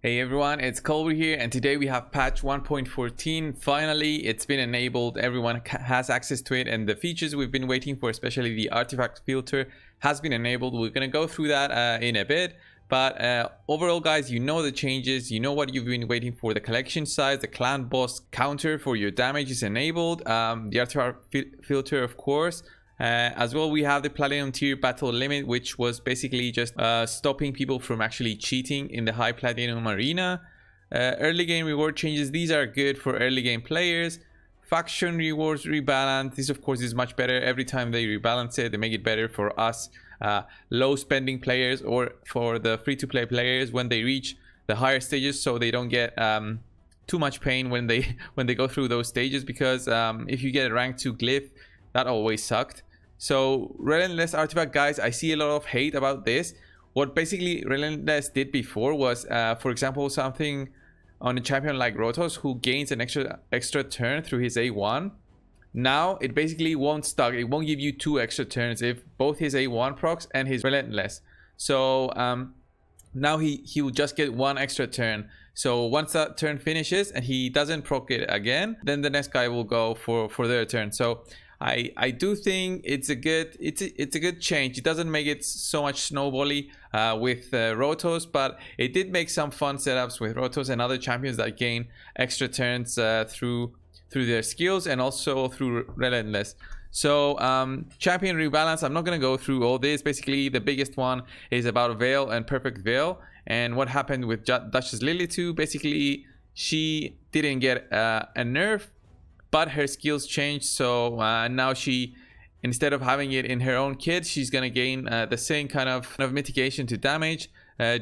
Hey everyone, it's Qol here, and today we have patch 1.14. Finally, it's been enabled. Everyone has access to it, and the features we've been waiting for, especially the artifact filter, has been enabled. We're going to go through that in a bit. But overall, guys, you know the changes. You know what you've been waiting for. The collection size, the clan boss counter for your damage is enabled. The artifact filter, of course. As well, we have the platinum tier battle limit, which was basically just stopping people from actually cheating in the high platinum arena. Early game reward changes, these are good for early game players. Faction rewards rebalance, this of course is much better. Every time they rebalance it, they make it better for us low spending players, or for the free-to-play players when they reach the higher stages, so they don't get too much pain when they go through those stages, because if you get a rank 2 glyph, that always sucked. So Relentless artifact, guys, I see a lot of hate about this. What basically Relentless did before was, for example, something on a champion like Rotos who gains an extra turn through his A1. Now it basically won't stack. It won't give you 2 extra turns if both his A1 procs and his Relentless. So now he will just get 1 extra turn. So once that turn finishes and he doesn't proc it again, then the next guy will go for their turn. So I do think it's a good change. It doesn't make it so much snowbally with Rotos, but it did make some fun setups with Rotos and other champions that gain extra turns through their skills and also through Relentless. So champion rebalance, I'm not going to go through all this. Basically, the biggest one is about Veil and Perfect Veil, and what happened with Duchess Lily 2. Basically, she didn't get a nerf, but her skills changed. So now she, instead of having it in her own kit, she's gonna gain the same kind of mitigation to damage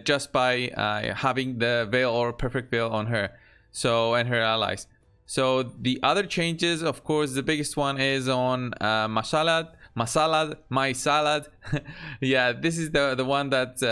just by having the Veil or Perfect Veil on her, so, and her allies. So the other changes, of course, the biggest one is on My Salad. Yeah, this is the one that's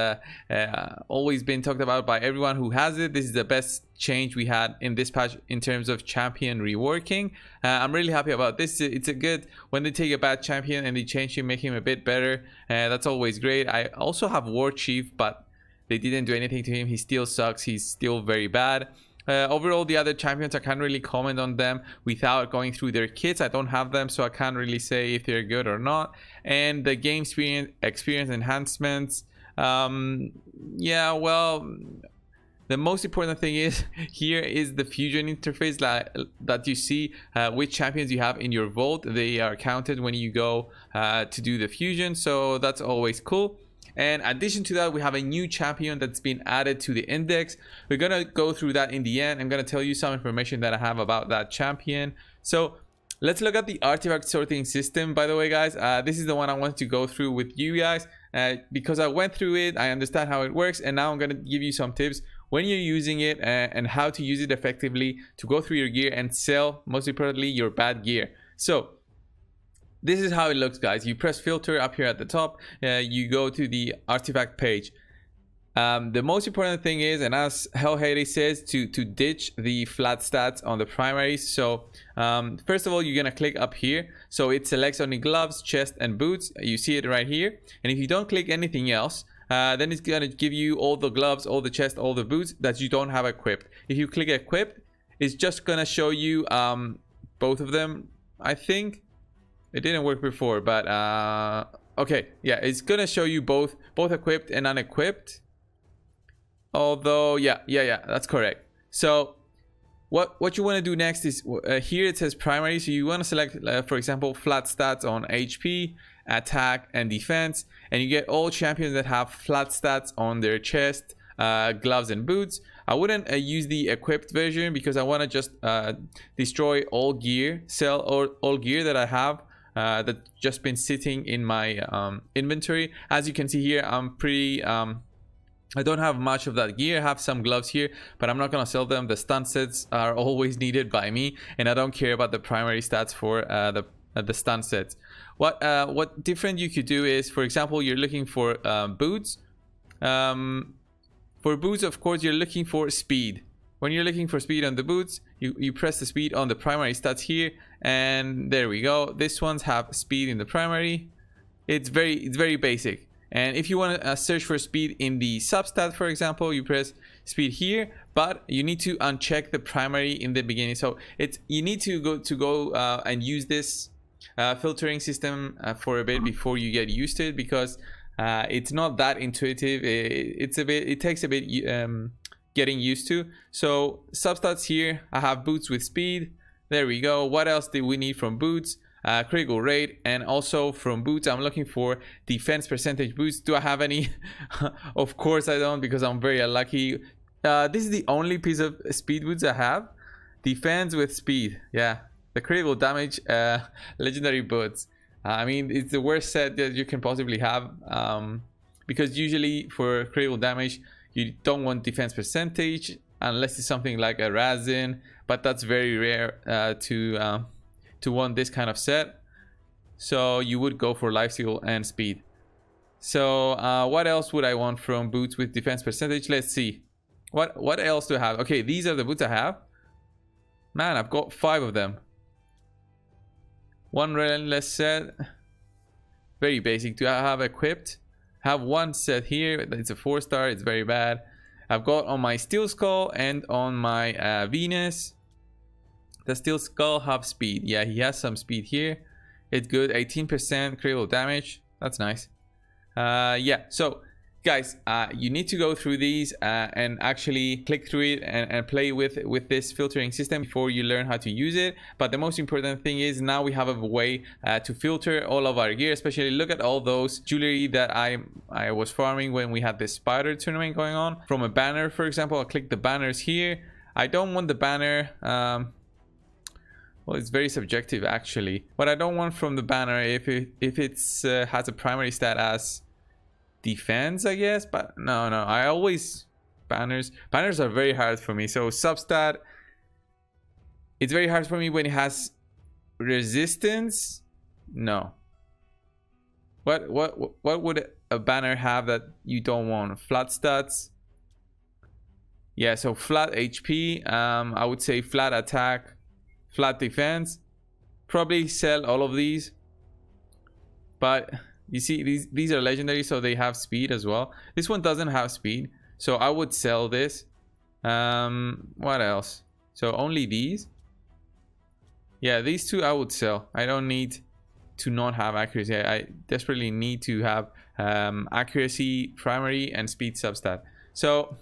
always been talked about by everyone who has it. This is the best change we had in this patch in terms of champion reworking. I'm really happy about this. It's a good, when they take a bad champion and they change him, make him a bit better, that's always great. I also have War Chief, but they didn't do anything to him. He still sucks. He's still very bad. Overall, the other champions, I can't really comment on them without going through their kits. I don't have them, so I can't really say if they're good or not. And the game experience enhancements, yeah, well, the most important thing is here is the fusion interface that you see which champions you have in your vault. They are counted when you go to do the fusion, so that's always cool. And in addition to that, we have a new champion that's been added to the index. We're gonna go through that in the end. I'm gonna tell you some information that I have about that champion. So let's look at the artifact sorting system. By the way, guys, this is the one I want to go through with you guys because I went through it, I understand how it works, and now I'm gonna give you some tips when you're using it and how to use it effectively to go through your gear and sell, most importantly, your bad gear. So this is how it looks, guys. You press filter up here at the top, you go to the artifact page. The most important thing is, and as Hellhater says, to ditch the flat stats on the primaries. So first of all, you're gonna click up here, so it selects only gloves, chest and boots. You see it right here, and if you don't click anything else, then it's gonna give you all the gloves, all the chest, all the boots that you don't have equipped. If you click equipped, it's just gonna show you both of them. I think it didn't work before, but okay, yeah, it's gonna show you both equipped and unequipped. Although, yeah, that's correct. So what you want to do next is here it says primary, so you want to select for example flat stats on HP, attack and defense, and you get all champions that have flat stats on their chest, gloves and boots. I wouldn't use the equipped version because I want to just destroy all gear, sell all gear that I have that's just been sitting in my inventory. As you can see here, I'm pretty I don't have much of that gear. I have some gloves here, but I'm not gonna sell them. The stun sets are always needed by me, and I don't care about the primary stats for the stun sets. What different you could do is, for example, you're looking for boots. For boots, of course, you're looking for speed. When you're looking for speed on the boots, you press the speed on the primary stats here, and there we go. This ones have speed in the primary. It's very basic. And if you want to search for speed in the substat, for example, you press speed here, but you need to uncheck the primary in the beginning. So you need to go and use this filtering system for a bit before you get used to it, because it's not that intuitive. It takes a bit getting used to. So substats here, I have boots with speed. There we go. What else do we need from boots? Critical rate, and also from boots I'm looking for defense percentage boots. Do I have any? Of course I don't, because I'm very unlucky. This is the only piece of speed boots I have. Defense with speed. Yeah, the critical damage legendary boots. I mean, it's the worst set that you can possibly have, because usually for critical damage you don't want defense percentage unless it's something like a Razin, but that's very rare to want this kind of set. So you would go for lifesteal and speed. So what else would I want from boots with defense percentage? Let's see. What else do I have? Okay, these are the boots I have. Man, I've got 5 of them. One relentless set. Very basic. Do I have equipped? I have one set here. It's a 4-star. It's very bad. I've got on my Steel Skull and on my Venus. The Steel Skull have speed. Yeah, he has some speed here. It's good. 18% critical damage. That's nice. Yeah, so guys, you need to go through these and actually click through it and play with this filtering system before you learn how to use it. But the most important thing is now we have a way to filter all of our gear. Especially look at all those jewelry that I was farming when we had this spider tournament going on. From a banner, for example, I'll click the banners here. I don't want the banner. Well, it's very subjective actually. What I don't want from the banner, if it's has a primary stat as defense, I guess, but no, I always banners are very hard for me. So substat, it's very hard for me when it has resistance. No. What would a banner have that you don't want? Flat stats. Yeah, so flat HP. I would say flat attack, flat defense. Probably sell all of these, but you see these are legendary, so they have speed as well. This one doesn't have speed, so I would sell this. What else? So only these. Yeah, these two I would sell. I don't need to not have accuracy. I desperately need to have accuracy primary and speed substat. So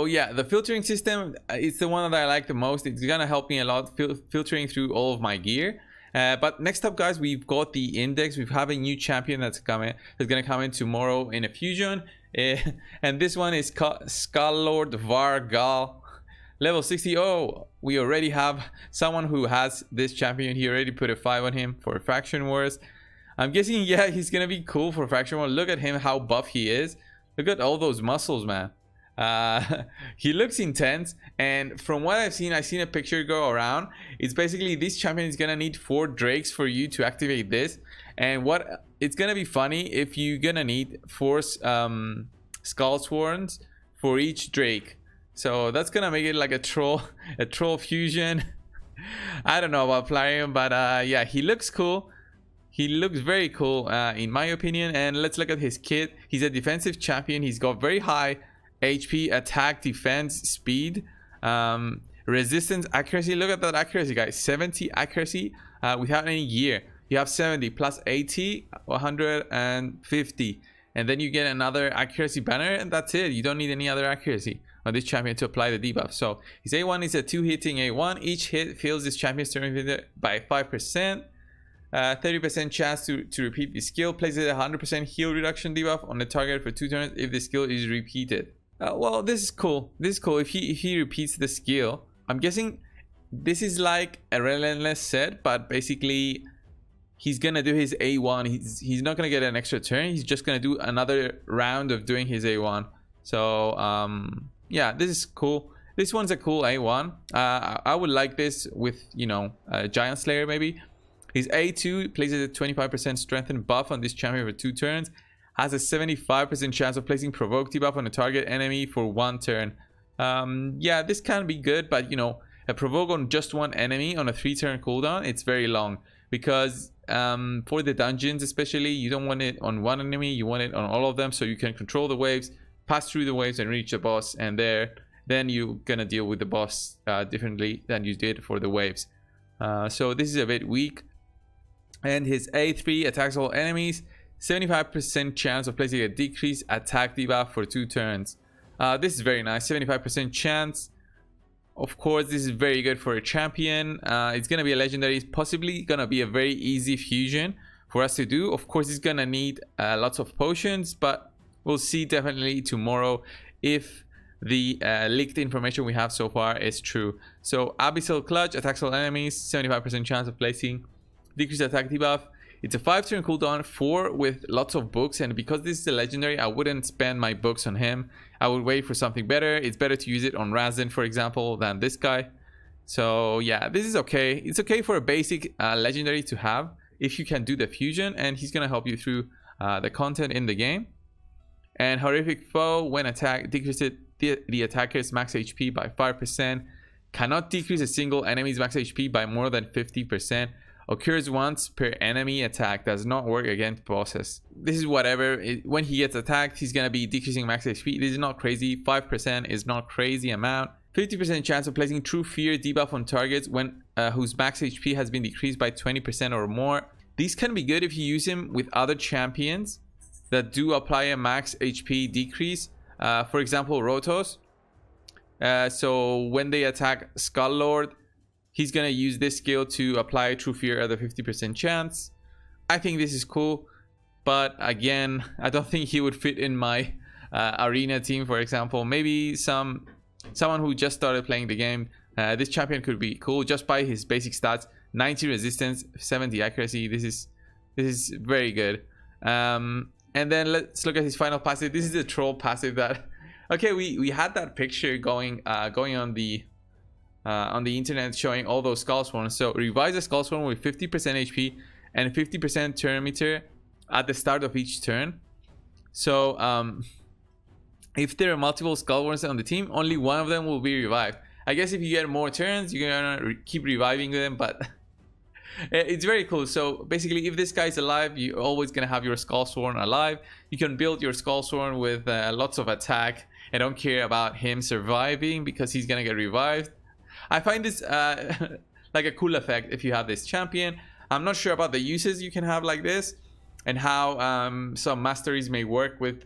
yeah, the filtering system, it's the one that I like the most. It's gonna help me a lot filtering through all of my gear. But next up, guys, we've got the index. We have a new champion that's gonna come in tomorrow in a fusion, and this one is Skull-Lord Vargal, level 60. Oh, we already have someone who has this champion. He already put a 5 on him for Faction Wars. I'm guessing, yeah, he's gonna be cool for Faction Wars. Look at him, how buff he is. Look at all those muscles, man. He looks intense, and from what I've seen a picture go around. It's basically this champion is gonna need 4 drakes for you to activate this, and what it's gonna be funny if you're gonna need 4 skull sworns for each drake. So that's gonna make it like a troll fusion. I don't know about Plarium, but yeah, he looks cool. He looks very cool in my opinion. And let's look at his kit. He's a defensive champion. He's got very high HP, attack, defense, speed, resistance, accuracy. Look at that accuracy, guys. 70 accuracy without any gear. You have 70 plus 80, 150, and then you get another accuracy banner, and that's it. You don't need any other accuracy on this champion to apply the debuff. So his A1 is a 2-hitting A1. Each hit fills this champion's turn by 5%. 30% chance to repeat the skill. Places a 100% heal reduction debuff on the target for 2 turns if the skill is repeated. Well, this is cool. This is cool. If he repeats the skill, I'm guessing this is like a relentless set, but basically he's gonna do his A1. He's not gonna get an extra turn. He's just gonna do another round of doing his A1. So yeah, this is cool. This one's a cool A1. I would like this with, you know, Giant Slayer maybe. His A2 places a 25% strengthened buff on this champion for 2 turns. Has a 75% chance of placing provoke debuff on a target enemy for 1 turn. Yeah, this can be good, but you know, a provoke on just one enemy on a 3-turn cooldown, it's very long, because for the dungeons especially. You don't want it on one enemy, you want it on all of them, so you can control the waves, pass through the waves and reach the boss, and then you're gonna deal with the boss differently than you did for the waves. So this is a bit weak. And his A3 attacks all enemies, 75% chance of placing a decreased attack debuff for 2 turns. This is very nice, 75% chance. Of course, this is very good for a champion. It's gonna be a legendary. It's possibly gonna be a very easy fusion for us to do. Of course, it's gonna need lots of potions, but we'll see definitely tomorrow if the leaked information we have so far is true. So Abyssal Clutch attacks all enemies, 75% chance of placing decreased attack debuff. It's a 5-turn cooldown, 4 with lots of books, and because this is a legendary, I wouldn't spend my books on him. I would wait for something better. It's better to use it on Razin, for example, than this guy. So yeah, this is okay. It's okay for a basic legendary to have if you can do the fusion, and he's gonna help you through the content in the game. And Horrific Foe, when attacked, decreases the attacker's max HP by 5%. Cannot decrease a single enemy's max HP by more than 50%. Occurs once per enemy attack. Does not work against bosses. This is whatever. When he gets attacked, he's gonna be decreasing max HP. This is not crazy. 5% is not crazy amount. 50% chance of placing True Fear debuff on targets when whose max HP has been decreased by 20% or more. These can be good if you use him with other champions that do apply a max HP decrease. For example, Rotos. So when they attack Skull Lord, he's gonna use this skill to apply True Fear at a 50% chance. I think this is cool, but again, I don't think he would fit in my arena team, for example. Maybe someone who just started playing the game. This champion could be cool just by his basic stats: 90 resistance, 70 accuracy. This is very good. And then let's look at his final passive. This is the troll passive that, okay, we had that picture going on the internet showing all those skull swarms. So revives a skull swarm with 50% HP and 50% turn meter at the start of each turn. So if there are multiple skull swarms on the team, only one of them will be revived. I guess if you get more turns, you're gonna keep reviving them, but it's very cool. So basically, if this guy's alive, you're always gonna have your skull swarm alive. You can build your skull swarm with lots of attack. I don't care about him surviving because he's gonna get revived. I find this like a cool effect if you have this champion. I'm not sure about the uses you can have like this and how some masteries may work with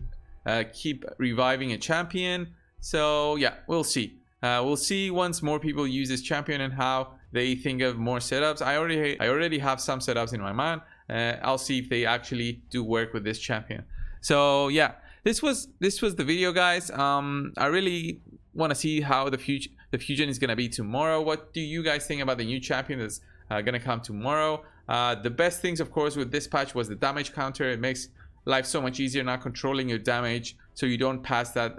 keep reviving a champion. So yeah, we'll see. We'll see once more people use this champion and how they think of more setups. I already have some setups in my mind. I'll see if they actually do work with this champion. So yeah, this was the video, guys. I really want to see how the fusion is gonna be tomorrow. What do you guys think about the new champion that's gonna come tomorrow? The best things, of course, with this patch was the damage counter. It makes life so much easier now controlling your damage, so you don't pass that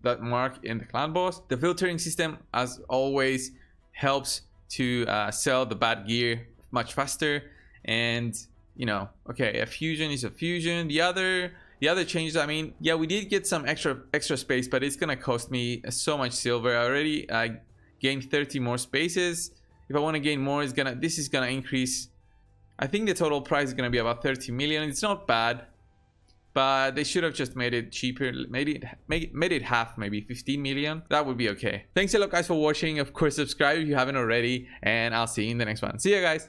that mark in the clan boss. The filtering system, as always, helps to sell the bad gear much faster. And you know, okay, a fusion is a fusion. The other changes, I mean, yeah, we did get some extra space, but it's gonna cost me so much silver. I already gained 30 more spaces. If I want to gain more, this is gonna increase. I think the total price is gonna be about 30 million. It's not bad, but they should have just made it cheaper. Made it half, maybe 15 million. That would be okay. Thanks a lot, guys, for watching. Of course, subscribe if you haven't already, and I'll see you in the next one. See you guys.